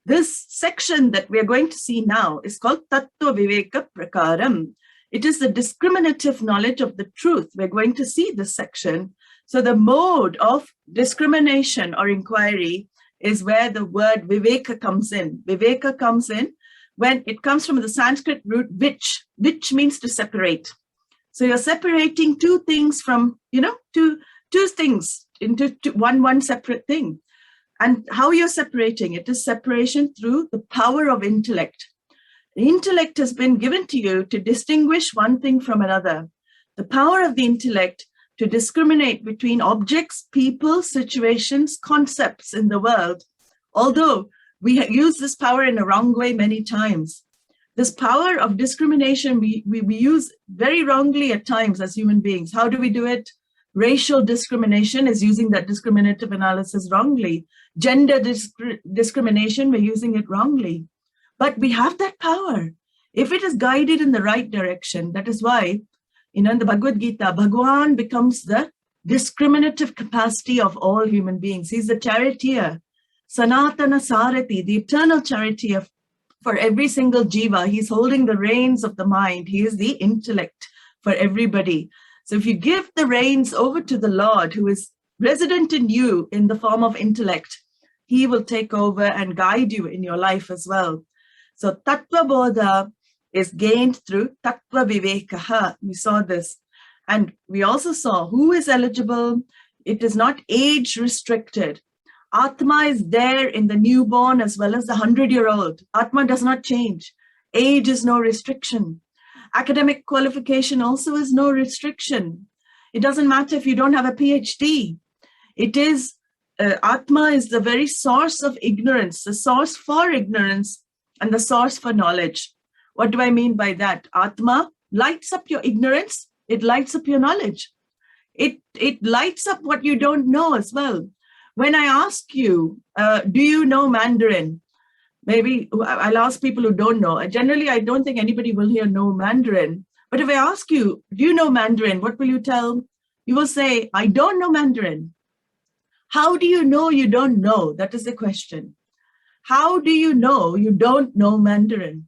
This section that we are going to see now is called Tattvavivekah Prakaram. It is the discriminative knowledge of the truth. We're going to see this section. So the mode of discrimination or inquiry is where the word viveka comes in. Viveka comes in when it comes from the Sanskrit root which means to separate. So you're separating two things from, two things into one separate thing. And how you're separating it is separation through the power of intellect. The intellect has been given to you to distinguish one thing from another. The power of the intellect to discriminate between objects, people, situations, concepts in the world. Although we use this power in a wrong way many times. This power of discrimination we use very wrongly at times as human beings. How do we do it? Racial discrimination is using that discriminative analysis wrongly. Gender discrimination, we're using it wrongly. But we have that power. If it is guided in the right direction, that is why, in the Bhagavad Gita, Bhagwan becomes the discriminative capacity of all human beings. He's the charioteer, Sanatana Sarati, the eternal charioteer for every single jiva. He's holding the reins of the mind. He is the intellect for everybody. So if you give the reins over to the Lord, who is resident in you in the form of intellect, he will take over and guide you in your life as well. So Tattva Bodha is gained through Tattvavivekah. We saw this. And we also saw who is eligible. It is not age restricted. Atma is there in the newborn as well as the 100-year-old. Atma does not change. Age is no restriction. Academic qualification also is no restriction. It doesn't matter if you don't have a PhD. It is, Atma is the very source of ignorance, the source for ignorance and the source for knowledge. What do I mean by that? Atma lights up your ignorance. It lights up your knowledge. It lights up what you don't know as well. When I ask you, do you know Mandarin? Maybe I'll ask people who don't know. Generally, I don't think anybody will here know Mandarin. But if I ask you, do you know Mandarin? What will you tell? You will say, I don't know Mandarin. How do you know you don't know? That is the question. How do you know you don't know Mandarin?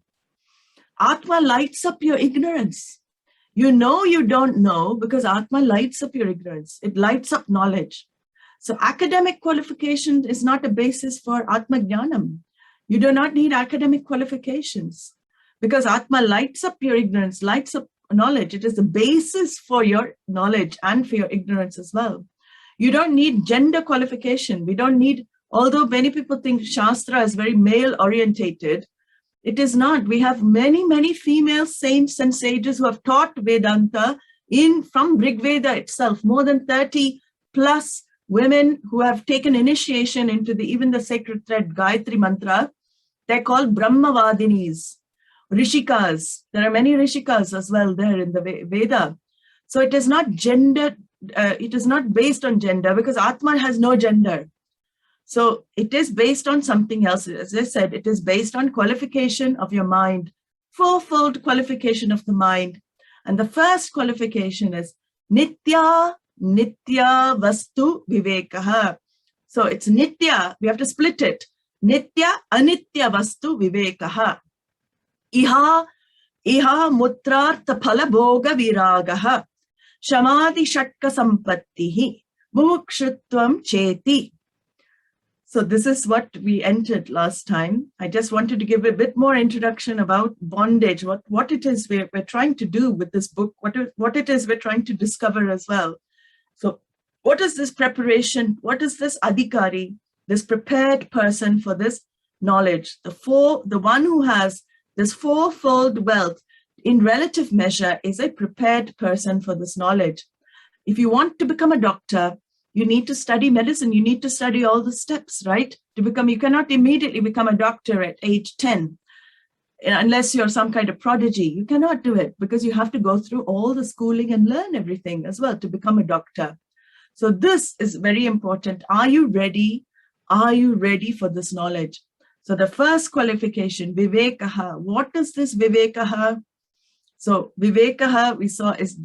Atma lights up your ignorance. You know you don't know because Atma lights up your ignorance. It lights up knowledge. So academic qualification is not a basis for Atma Jnanam. You do not need academic qualifications because Atma lights up your ignorance, lights up knowledge. It is the basis for your knowledge and for your ignorance as well. You don't need gender qualification. We don't need, although many people think Shastra is very male orientated, it is not. We have many, many female saints and sages who have taught Vedanta from Rig Veda itself, more than 30 plus women who have taken initiation into even the sacred thread, Gayatri Mantra. They're called Brahmavadinis, Rishikas. There are many Rishikas as well there in the Veda. So it is not gender, it is not based on gender because Atma has no gender. So it is based on something else. As I said, it is based on qualification of your mind, fourfold qualification of the mind. And the first qualification is Nitya Vastu Vivekah. So it's Nitya, we have to split it. Nitya Anitya Vastu Vivekah. Iha Mutrartha Phala Bhoga Viragaha. Shamadi Shatka Sampattihi. Mumukshutvam Cheti. So this is what we entered last time. I just wanted to give a bit more introduction about bondage, what it is we're trying to do with this book, what it is we're trying to discover as well. So what is this preparation? What is this adhikari, this prepared person for this knowledge? The one who has this fourfold wealth in relative measure is a prepared person for this knowledge. If you want to become a doctor, you need to study medicine. You need to study all the steps, right? You cannot immediately become a doctor at age 10, unless you're some kind of prodigy. You cannot do it because you have to go through all the schooling and learn everything as well to become a doctor. So this is very important. Are you ready? Are you ready for this knowledge? So the first qualification, Vivekah. What is this Vivekah? So Vivekah we saw is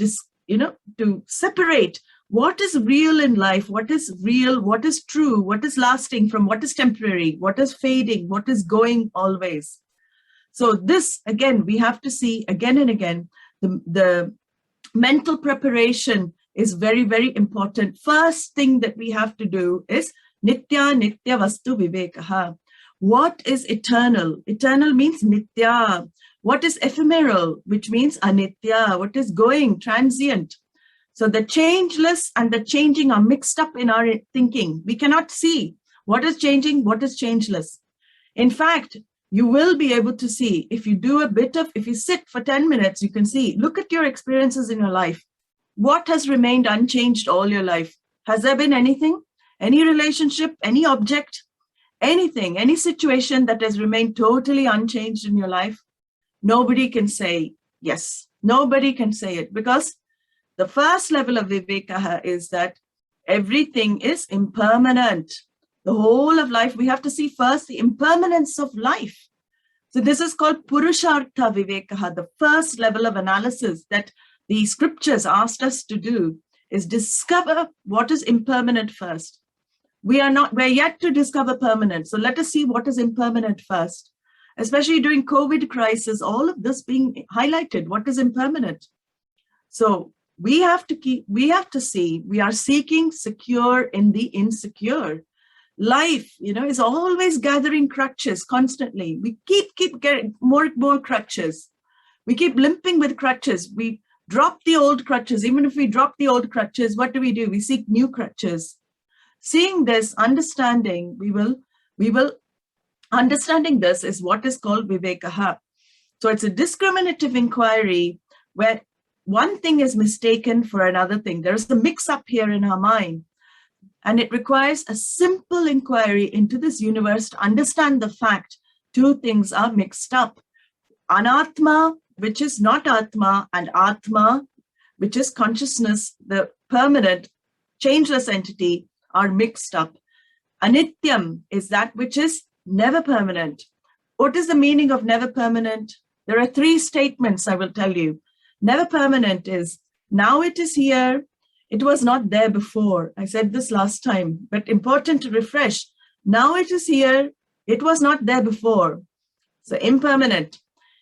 to separate What is real in life? What is real? What is true? What is lasting from what is temporary? What is fading? What is going always? So this, again, we have to see again and again, the mental preparation is very, very important. First thing that we have to do is nitya vastu vivekaha. What is eternal? Eternal means nitya. What is ephemeral? Which means anitya. What is going? Transient. So the changeless and the changing are mixed up in our thinking. We cannot see what is changing, what is changeless. In fact, you will be able to see if you sit for 10 minutes, you can see, look at your experiences in your life. What has remained unchanged all your life? Has there been anything, any relationship, any object, anything, any situation that has remained totally unchanged in your life? Nobody can say yes. Nobody can say it, because the first level of vivekaha is that everything is impermanent. The whole of life, we have to see first the impermanence of life. So this is called purushartha vivekaha. The first level of analysis that the scriptures asked us to do is discover what is impermanent first. We're yet to discover permanent. So let us see what is impermanent first. Especially during COVID crisis, all of this being highlighted, what is impermanent. So we have to see, we are seeking secure in the insecure. Life, is always gathering crutches constantly. We keep getting more crutches. We keep limping with crutches. We drop the old crutches. Even if we drop the old crutches, what do? We seek new crutches. Seeing this, understanding, understanding this is what is called vivekaha. So it's a discriminative inquiry where one thing is mistaken for another thing. There's a mix-up here in our mind. And it requires a simple inquiry into this universe to understand the fact two things are mixed up. Anatma, which is not Atma, and Atma, which is consciousness, the permanent, changeless entity, are mixed up. Anityam is that which is never permanent. What is the meaning of never permanent? There are three statements I will tell you. Never permanent is, now it is here, it was not there before. I said this last time, but important to refresh. Now it is here, it was not there before. So impermanent.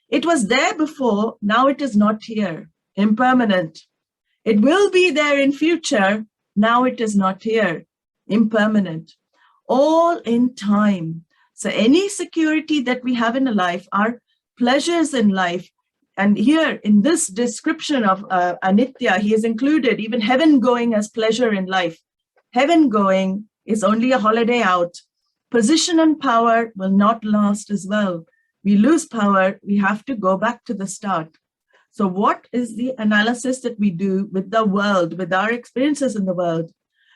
It was there before, now it is not here. Impermanent. It will be there in future, now it is not here. Impermanent. All in time. So any security that we have in a life, our pleasures in life, and here in this description of Anitya, he has included even heaven going as pleasure in life. Heaven going is only a holiday out. Position and power will not last as well. We lose power, we have to go back to the start. So what is the analysis that we do with the world, with our experiences in the world?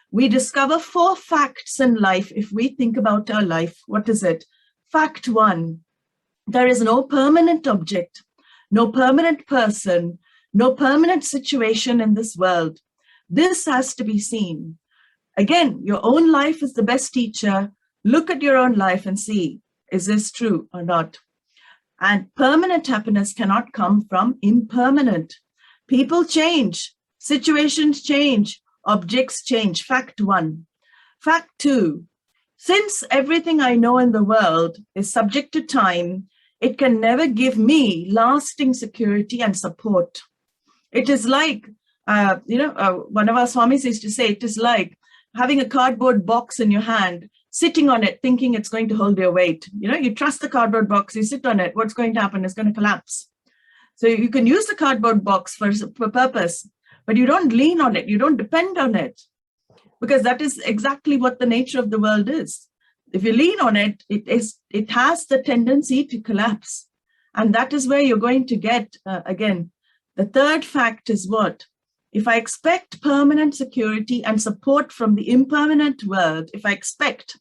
We discover 4 facts in life if we think about our life. What is it? Fact 1, there is no permanent object, no permanent person, no permanent situation in this world. This has to be seen. Again, your own life is the best teacher. Look at your own life and see, is this true or not? And permanent happiness cannot come from impermanent. People change, situations change, objects change. Fact 1. Fact 2, since everything I know in the world is subject to time, it can never give me lasting security and support. It is like, one of our Swamis used to say, it is like having a cardboard box in your hand, sitting on it, thinking it's going to hold your weight. You trust the cardboard box, you sit on it, what's going to happen? It's going to collapse. So you can use the cardboard box for purpose, but you don't lean on it, you don't depend on it, because that is exactly what the nature of the world is. If you lean on it, it has the tendency to collapse. And that is where you're going to get, again, the third fact is what? If I expect permanent security and support from the impermanent world, if I expect,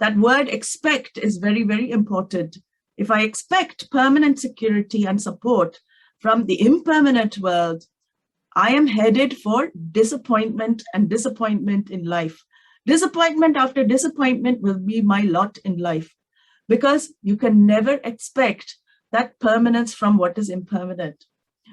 that word expect is very, very important. If I expect permanent security and support from the impermanent world, I am headed for disappointment and disappointment in life. Disappointment after disappointment will be my lot in life, because you can never expect that permanence from what is impermanent.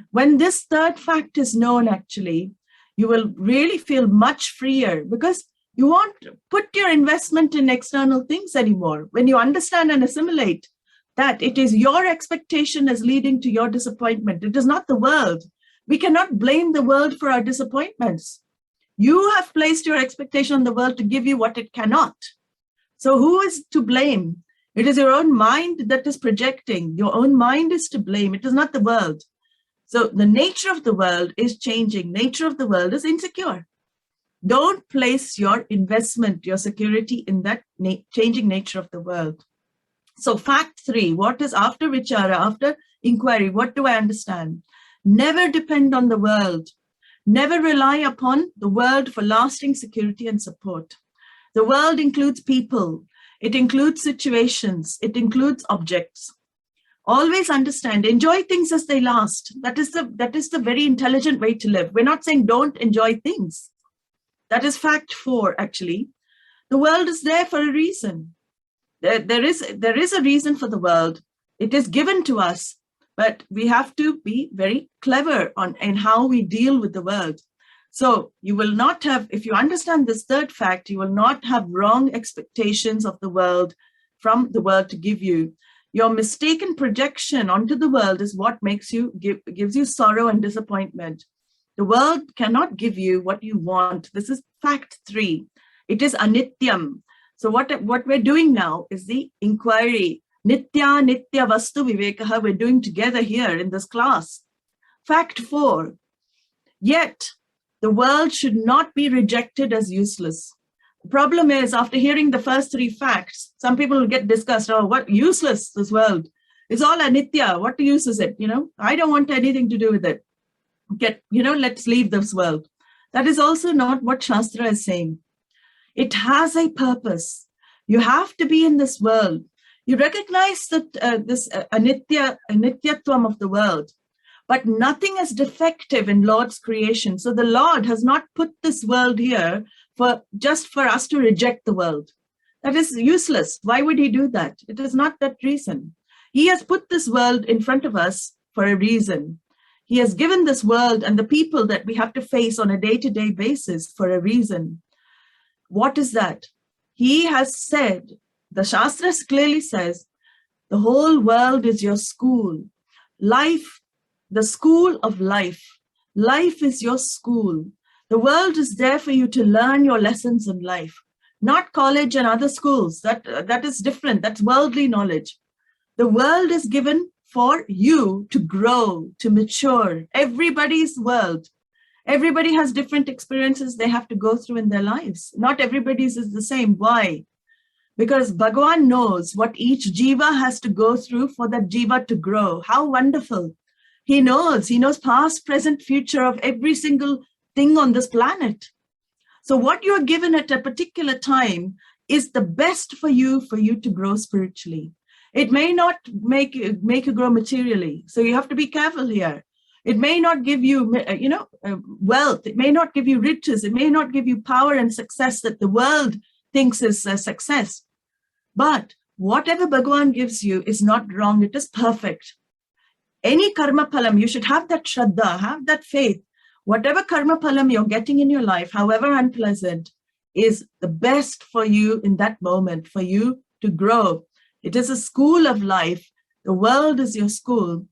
When this third fact is known, actually, You will really feel much freer because you won't put your investment in external things anymore. When you understand and assimilate that it is your expectation as leading to your disappointment, it is not the world. We cannot blame the world for our disappointments. You have placed your expectation on the world to give you what it cannot. So who is to blame? It is your own mind that is projecting. Your own mind is to blame. It is not the world. So the nature of the world is changing. Nature of the world is insecure. Don't place your investment, your security in that changing nature of the world. So fact 3, what is after vichara, after inquiry, what do I understand? Never depend on the world. Never rely upon the world for lasting security and support. The world includes people. It includes situations. It includes objects. Always understand, enjoy things as they last. That is the very intelligent way to live. We're not saying don't enjoy things. That is fact 4, actually. The world is there for a reason. There is a reason for the world. It is given to us, but we have to be very clever in how we deal with the world. So you will not have, if you understand this third fact, you will not have wrong expectations of the world from the world to give you. Your mistaken projection onto the world is what gives you sorrow and disappointment. The world cannot give you what you want. This is fact 3. It is anityam. So what we're doing now is the inquiry. Nitya vastu vivekah we're doing together here in this class. Fact 4. Yet the world should not be rejected as useless. The problem is, after hearing the first 3 facts, some people will get disgusted. Oh, what useless, this world. It's all anitya. What use is it? I don't want anything to do with it. Let's leave this world. That is also not what Shastra is saying. It has a purpose. You have to be in this world. You recognize that this anityatvam of the world, but nothing is defective in Lord's creation. So the Lord has not put this world here just for us to reject the world. That is useless. Why would he do that? It is not that reason. He has put this world in front of us for a reason. He has given this world and the people that we have to face on a day-to-day basis for a reason. What is that? He has said, the Shastras clearly says, the whole world is your school. Life, the school of life. Life is your school. The world is there for you to learn your lessons in life, not college and other schools. That is different. That's worldly knowledge. The world is given for you to grow, to mature. Everybody's world. Everybody has different experiences they have to go through in their lives. Not everybody's is the same. Why? Because Bhagavan knows what each jiva has to go through for that jiva to grow. How wonderful. He knows past, present, future of every single thing on this planet. So what you are given at a particular time is the best for you to grow spiritually. It may not make you grow materially. So you have to be careful here. It may not give you, wealth. It may not give you riches. It may not give you power and success that the world thinks is a success. But whatever Bhagavan gives you is not wrong. It is perfect. Any karma phalam, you should have that shraddha, have that faith. Whatever karma phalam you're getting in your life, however unpleasant, is the best for you in that moment, for you to grow. It is a school of life. The world is your school.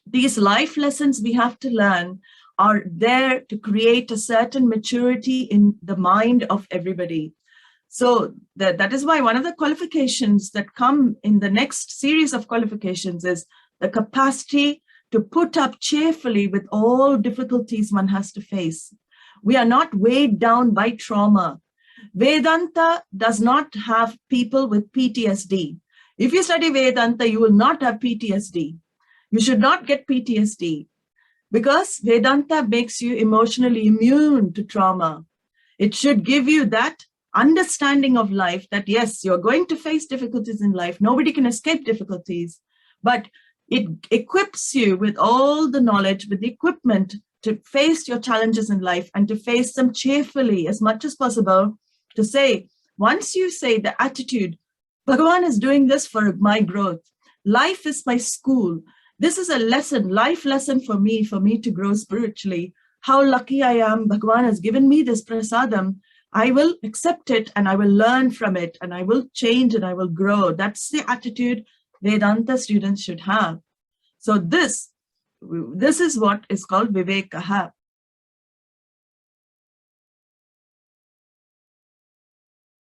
These life lessons we have to learn are there to create a certain maturity in the mind of everybody. So that is why one of the qualifications that come in the next series of qualifications is the capacity to put up cheerfully with all difficulties one has to face. We are not weighed down by trauma. Vedanta does not have people with PTSD. If you study Vedanta, you will not have PTSD. You should not get PTSD because Vedanta makes you emotionally immune to trauma. It should give you that understanding of life that, yes, you're going to face difficulties in life. Nobody can escape difficulties, but it equips you with all the knowledge, with the equipment to face your challenges in life and to face them cheerfully as much as possible. To say, once you say the attitude, Bhagavan is doing this for my growth. Life is my school. This is a lesson, life lesson for me to grow spiritually. how lucky I am, Bhagavan has given me this prasadam. I will accept it and I will learn from it and I will change and I will grow. That's the attitude Vedanta students should have. So this is what is called Vivekaha.